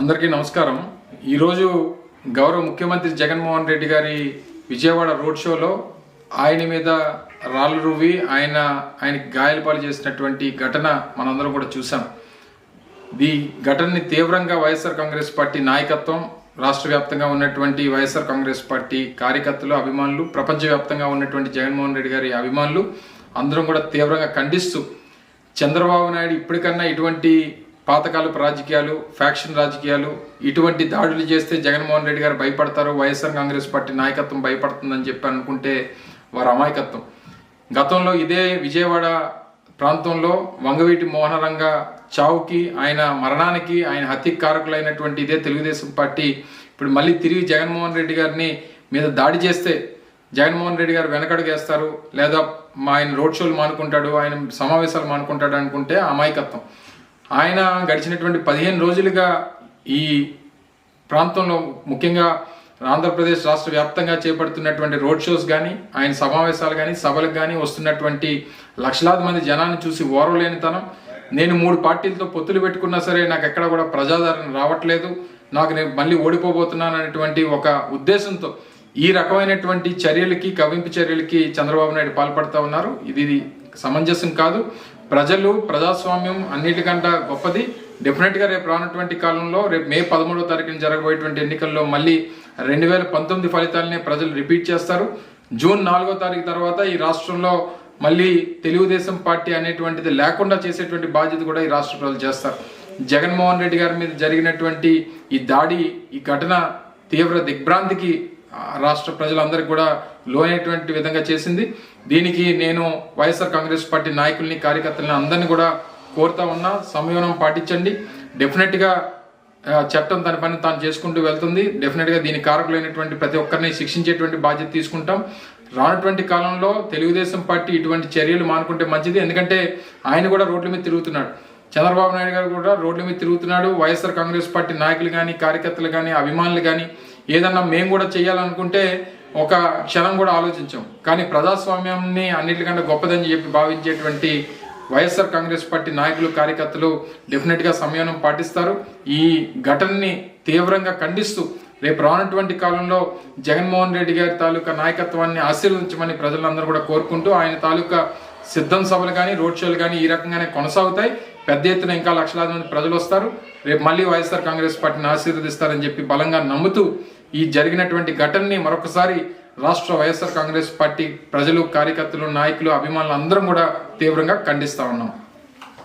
అందరికీ నమస్కారం. ఈరోజు గౌరవ ముఖ్యమంత్రి జగన్మోహన్ రెడ్డి గారి విజయవాడ రోడ్ షోలో ఆయన మీద రాళ్ళు రువ్వి ఆయనకి గాయాలపాలు చేసినటువంటి ఘటన మనందరం కూడా చూసాం. ఈ ఘటనని తీవ్రంగా వైఎస్ఆర్ కాంగ్రెస్ పార్టీ నాయకత్వం, రాష్ట్ర వ్యాప్తంగా ఉన్నటువంటి వైఎస్ఆర్ కాంగ్రెస్ పార్టీ కార్యకర్తలు, అభిమానులు, ప్రపంచవ్యాప్తంగా ఉన్నటువంటి జగన్మోహన్ రెడ్డి గారి అభిమానులు అందరం కూడా తీవ్రంగా ఖండిస్తూ, చంద్రబాబు నాయుడు ఇప్పటికన్నా ఇటువంటి పాతకాలపు రాజకీయాలు, ఫ్యాక్షన్ రాజకీయాలు, ఇటువంటి దాడులు చేస్తే జగన్మోహన్ రెడ్డి గారు భయపడతారు, వైఎస్ఆర్ కాంగ్రెస్ పార్టీ నాయకత్వం భయపడుతుందని చెప్పి అనుకుంటే వారి అమాయకత్వం. గతంలో ఇదే విజయవాడ ప్రాంతంలో వంగవీటి మోహనరంగ చావుకి, ఆయన మరణానికి, ఆయన హత్యకు కారకులైనటువంటి ఇదే తెలుగుదేశం పార్టీ ఇప్పుడు మళ్ళీ తిరిగి జగన్మోహన్ రెడ్డి గారిని మీద దాడి చేస్తే జగన్మోహన్ రెడ్డి గారు వెనకడుగేస్తారు, లేదా ఆయన రోడ్ షోలు మానుకుంటాడు, ఆయన సమావేశాలు మానుకుంటాడు అనుకుంటే అమాయకత్వం. ఆయన గడిచినటువంటి 15 రోజులుగా ఈ ప్రాంతంలో, ముఖ్యంగా ఆంధ్రప్రదేశ్ రాష్ట్ర వ్యాప్తంగా చేపడుతున్నటువంటి రోడ్ షోస్ కానీ, ఆయన సమావేశాలు కానీ, సభలకు కానీ వస్తున్నటువంటి లక్షలాది మంది జనాన్ని చూసి ఓర్వలేనితనం, నేను 3 పార్టీలతో పొత్తులు పెట్టుకున్నా సరే నాకు ఎక్కడ కూడా ప్రజాదరణ రావట్లేదు, నేను మళ్ళీ ఓడిపోబోతున్నాను అనేటువంటి ఒక ఉద్దేశంతో ఈ రకమైనటువంటి చర్యలకి, కవింపు చర్యలకి చంద్రబాబు నాయుడు పాల్పడుతూ ఉన్నారు. ఇది సమంజసం కాదు. ప్రజలు, ప్రజాస్వామ్యం అన్నిటికంటే గొప్పది. డెఫినెట్గా రేపు రానటువంటి కాలంలో, రేపు మే 13వ తారీఖున జరగబోయేటువంటి ఎన్నికల్లో మళ్ళీ 2019 ఫలితాలనే ప్రజలు రిపీట్ చేస్తారు. జూన్ 4వ తారీఖు తర్వాత ఈ రాష్ట్రంలో మళ్ళీ తెలుగుదేశం పార్టీ అనేటువంటిది లేకుండా చేసేటువంటి బాధ్యత కూడా ఈ రాష్ట్ర ప్రజలు చేస్తారు. జగన్మోహన్ రెడ్డి గారి మీద జరిగినటువంటి ఈ దాడి, ఈ ఘటన తీవ్ర దిగ్భ్రాంతికి రాష్ట్ర ప్రజలందరికీ కూడా లోనైనటువంటి విధంగా చేసింది. దీనికి నేను వైఎస్ఆర్ కాంగ్రెస్ పార్టీ నాయకుల్ని, కార్యకర్తలని అందరినీ కూడా కోరుతా ఉన్నా, సంయమనం పాటించండి. డెఫినెట్గా చట్టం తన పని తాను చేసుకుంటూ వెళ్తుంది. డెఫినెట్గా దీనికి కారకులైనటువంటి ప్రతి ఒక్కరిని శిక్షించేటువంటి బాధ్యత తీసుకుంటాం. రానటువంటి కాలంలో తెలుగుదేశం పార్టీ ఇటువంటి చర్యలు మానుకుంటే మంచిది. ఎందుకంటే ఆయన కూడా రోడ్ల మీద తిరుగుతున్నాడు, చంద్రబాబు నాయుడు గారు కూడా రోడ్ల మీద తిరుగుతున్నాడు. వైఎస్ఆర్ కాంగ్రెస్ పార్టీ నాయకులు కానీ, కార్యకర్తలు కానీ, అభిమానులు కానీ ఏదన్నా మేము కూడా చేయాలనుకుంటే ఒక క్షణం కూడా ఆలోచించాం. కానీ ప్రజాస్వామ్యాన్ని అన్నిటికంటే గొప్పదని చెప్పి భావించేటువంటి వైఎస్ఆర్ కాంగ్రెస్ పార్టీ నాయకులు, కార్యకర్తలు డెఫినెట్గా సంయమనం పాటిస్తారు. ఈ ఘటనని తీవ్రంగా ఖండిస్తూ రేపు రానటువంటి కాలంలో జగన్మోహన్ రెడ్డి గారి తాలూకా నాయకత్వాన్ని ఆశీర్వదించమని ప్రజలందరూ కూడా కోరుకుంటూ, ఆయన తాలూకా సిద్ధం సభలు కానీ, రోడ్ షోలు కానీ ఈ రకంగానే కొనసాగుతాయి. పెద్ద ఎత్తున ఇంకా లక్షలాది మంది ప్రజలు వస్తారు. రేపు మళ్ళీ వైఎస్ఆర్ కాంగ్రెస్ పార్టీని ఆశీర్వదిస్తారని చెప్పి బలంగా నమ్ముతూ, ఈ జరిగినటువంటి ఘటనని మరొకసారి రాష్ట్ర వైఎస్ఆర్ కాంగ్రెస్ పార్టీ ప్రజలు, కార్యకర్తలు, నాయకులు, అభిమానులు అందరం కూడా తీవ్రంగా ఖండిస్తా ఉన్నాం.